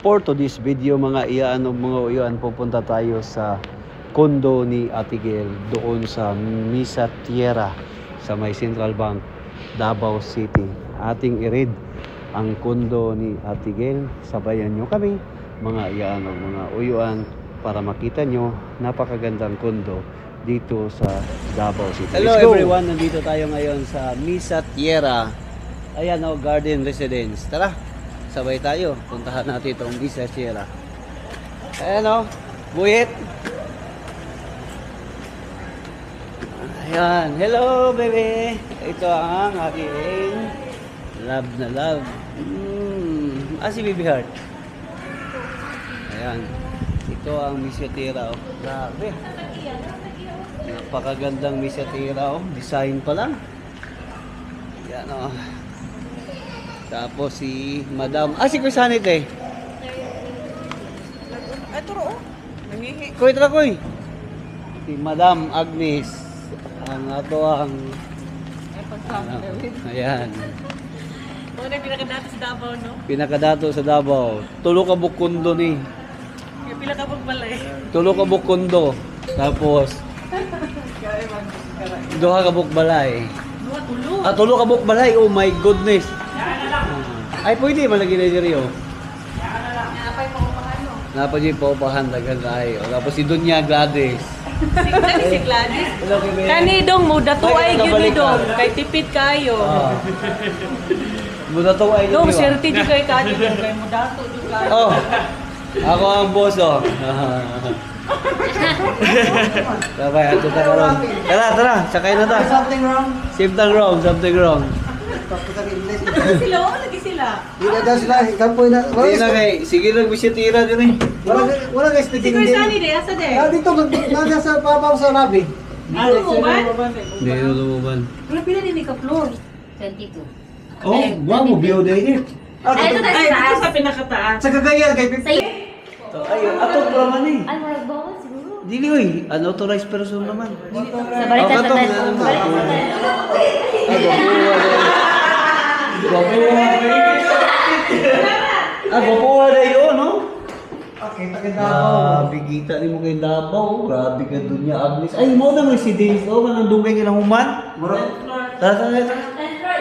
For today's video mga iyan o mga iyan, pupunta tayo sa kondo ni Ate Gel doon sa Misa Tierra sa may Central Bank, Davao City. Ating i-read ang kondo ni Ate Gel. Sabayan nyo kami mga iyan o mga uyuan para makita nyo napakagandang kondo dito sa Davao City. Hello everyone, nandito tayo ngayon sa Misa Tierra. Ayan o, Garden Residence. Tara, sabay tayo. Puntahan natin itong Misa Tierra. Ayan o, buhit. Ayan, hello baby. Ito ang aking love na love. Si Baby Heart. Ayan, ito ang Misa Tierra o. Grabe. Napakagandang Misa Tierra o. Design pa lang. Ayan o. Tapos si Madam, si Kuy Sanit eh. Ito ro. Nangihi. Kuy tara Kuy. Si Madam Agnes. Ang ato ang ayan. Ano yung pinakadato sa Davao, no? Pinakadato sa Davao. Tulo ka bukundo ni. Yung pila ka pagbalay. Tulo ka bukundo. Tapos duha ka bukbalay. Tulo. Tulo ka bukbalay. Oh my goodness. Ay pwede malagi na diri oh. Napay paupahan, no? Napay paupahan dagan ay. Tapos si Dunya Gladys. Si Gladys. Kani dong mo dato ay gyud ni dong kay tipid kayo. Muda to ay Dong swerte di kay kani dong kay mo dato di kayo. Oh. Ako ang boss oh. Sabay ato ta karon. Tara, sakay na ta. Something wrong? Something wrong. Sila, lagi sila. Hindi daw sila, kampoy na. Hindi na kay, sige lang Misa Tierra din eh. Wala guys, Si speaking Kuy din. Sunny de asa de. Dito, nasa sa papaw sa labi. Dito mo ba? Hindi na lumuban. Pero pila din ka floor? 22. Oh, wow, mo bio day eh. Ay, ito tayo Ay, sa dito sa pinakataan. Sa Cagayan, kay Pip. Sa'yo. Ayun, ato praman eh. Ay, marag bawal siguro. Dili oy, unauthorized person naman. Sa balita sa tayo. Gwapuha na yun, no? Okay, taga-Davao. Bigita ni mo kay Davao. Grabe ka doon niya, Agnes. Ay, mo na residence. O, manang dugay ka ng human. Tara.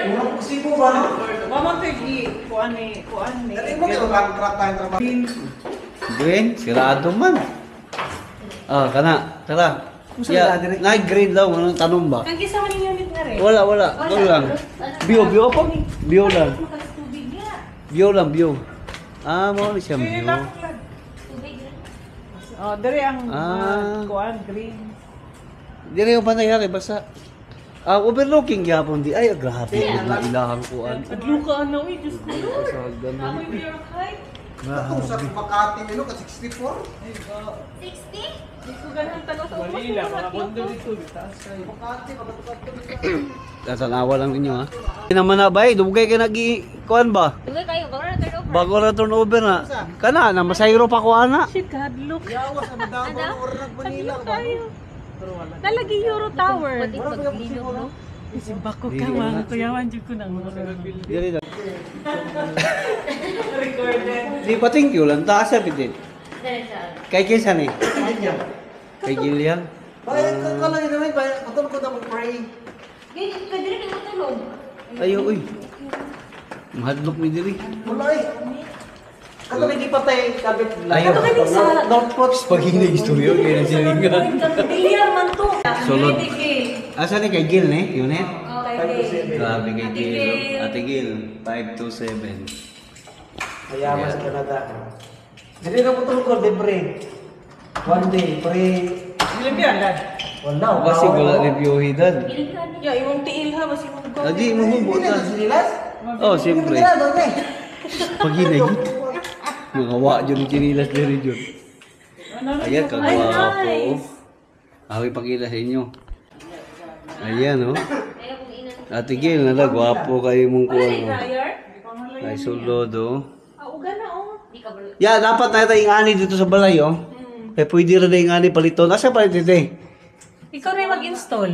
Murang kasi po ba? Mama kay kuan ni. Dati mo kayo contract tayo trabaho. Green, sirado man. Kana. Tara. Saan na, direct? Green daw. Anong tanong ba? Ang kisa man unit na rin. Wala. Ito lang. Bio pa? Bio lang. Tubig nga. Bio. Mo na siya bio. Oh, dere ang kuan green. Dire yung panayari, basta overlooking yapon di. Ay, grabe. Ilahang kuan. Adluka na uy, Diyos ko. Sagan man. Amoy beer height. Ito sa Makati, ano ka 64? 60? Diyos ko ganun tanong sa umas. Manila, mga kondo dito. Makati, pagkatukat. Tatanawa lang ninyo ha. Hindi naman na ba eh, dumugay ka kuan ba? Tugay kayo, bago na turn over. Bago na turnover na. Kana, na masayro pa kuan na. Shit, hadlook. Yawas sa Davao, or nag-Manila. Hadlook tayo. Nalagi Euro Tower. Pati paglino, no? Isimba ko ka, mga kuyawan. Diyos ko na. Dili na. Recorded. Di pa thank you lang, taas sa pitin. Kay kinsa ni? Kay Gillian. Bakit ka lang yun naman, patulog ko na mag-pray. Ganyan, kadiri ka matulog. Ayo uy. Mahadlok mi diri. Wala eh. Kato may patay, kabit lang. Ayaw. Northport. Paghinay istorya kay na silingan. Biliar man to. Sulod. Medicaid. Asa ni kay Gil ni? Yun eh. Okay. Grabe kay Gil. Ate Gil, 527. Ayaman sa Canada. Hindi na patulog ko, day pray. One day, pray. Ilan yan, lad? Wala. Kasi wala review hidan. Ya, yung tiil ha, basi mo ko. Adi mo hubot Hindi na na. sinilas? Oh, siyempre. Hindi na doon eh. Paghinay. Mga wa dyan yung chinilas diri dyan. Ayan, kagwapo. Awi pagkila sa inyo. Ayan, oh. Ate Gil, nala, gwapo kayo mong kuha mo. Ay, sulod, oh. Uga na, oh. Yeah, dapat na tayong ani dito sa balay, oh. Eh, pwede rin na yung ani paliton. Asa palit ito, eh? Ikaw na yung mag-install.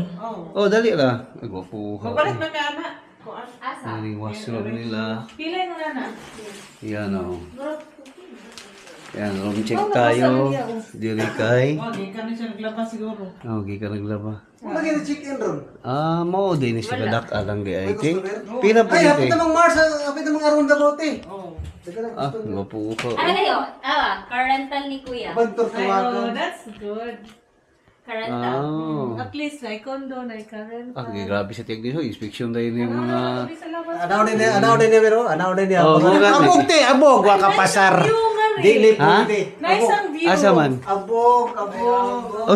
Oh, dali na. Ay, gwapo. Magpalit na nga, anak. Kuan. Asa? Ang washroom nila. Pilay mo na na. Yan, oh. Yan, room check tayo. Diri kay. Gikan siya naglaba siguro. Oh, gikan naglaba. Wala kayo check-in ron. Mao din ni siya kadak alang di ay kay. Pila po Ay, dito. hapit namang Mars, hapit namang aron dabote. Oh. Gapo ko. Ano kayo? Karental ni Kuya. Bantor Ay, tuwagan. that's good. Karental. At least na condo na current. Grabe sa tiyag dito. Inspection tayo yung mga... Anaw din niya, pero anaw din niya. Oh, mga Abog te, abog, wa ka pasar. Dili po Ha? te. Nice ang view. Asa man? Abog.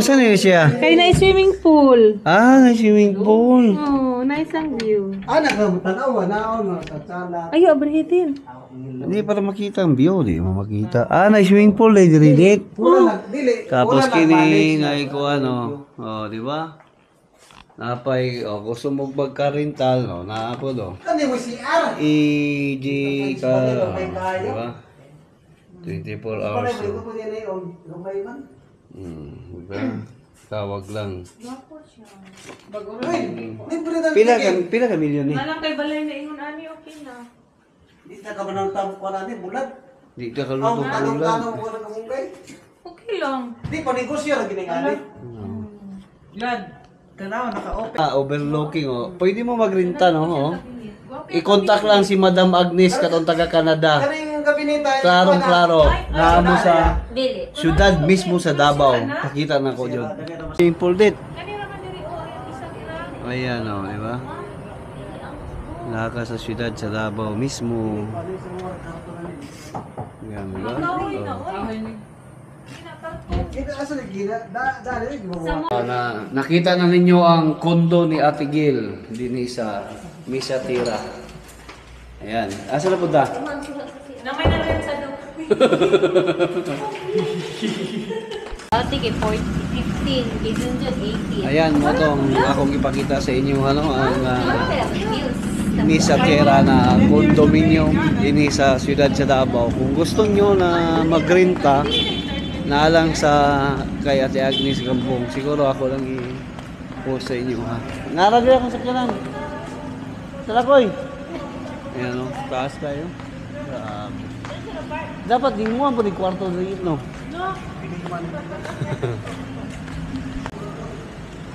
Saan yun siya? Kay na swimming pool. May swimming pool. Oh, nice ang view. Nagtanaw, naon, tatsala. Ayo, abrihitin. Hindi para makita ang view. Di mo makita. May swimming pool eh. Dirilit. Dili. Tapos kini ngay ko ano. Di ba? Napay, gusto mo magka-rental, naapo do. Ano mo si Ar? EG ka, di ba? 24 hours. Ko niya na yung lumay man. Diba? Tawag lang. Uy, libre na Pila ka milyon eh? Alam kay balay na ingon ani okay na. Di na ka man ang tamo ko natin, bulat. Di ka Ang kalutong tanong ulan. ko na kumungkay. Okay lang. Di pa negosyo na giningali. Glad. Tanaw naka-open. Overlooking Pwede mo magrenta no. I-contact lang si Madam Agnes katong taga Canada. Kaning gabineta. Klaro. Naamo sa Dili. syudad mismo sa Davao. Pakita na ko dyan. Simple dit. Kanira man diri isang ira. Ayan di ba? Naka sa syudad sa Davao mismo. Yan, di ba? Kahoy ni. Kita asa ni gina. Dali mo. Nakita na ninyo ang kondo ni Ate Gil. Hindi sa Misa Tira. Ayan. Asa na punta? Namay na rin sa dog. Dati kay 15, kay Junjun 18. Ayan mo tong akong ipakita sa inyo ang Ano kaya sa views? Misa Tira na condominium ini sa siyudad sa Davao. Kung gusto nyo na magrenta na lang sa kay Ate Agnes Gambong, siguro ako lang i-post sa inyo ha. Naragay ako sa kanan. Talakoy. Ayan taas tayo. Dapat di mo ang kwarto dito no.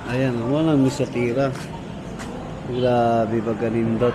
Ayan, walang Misa Tira. Grabe pagkanindot.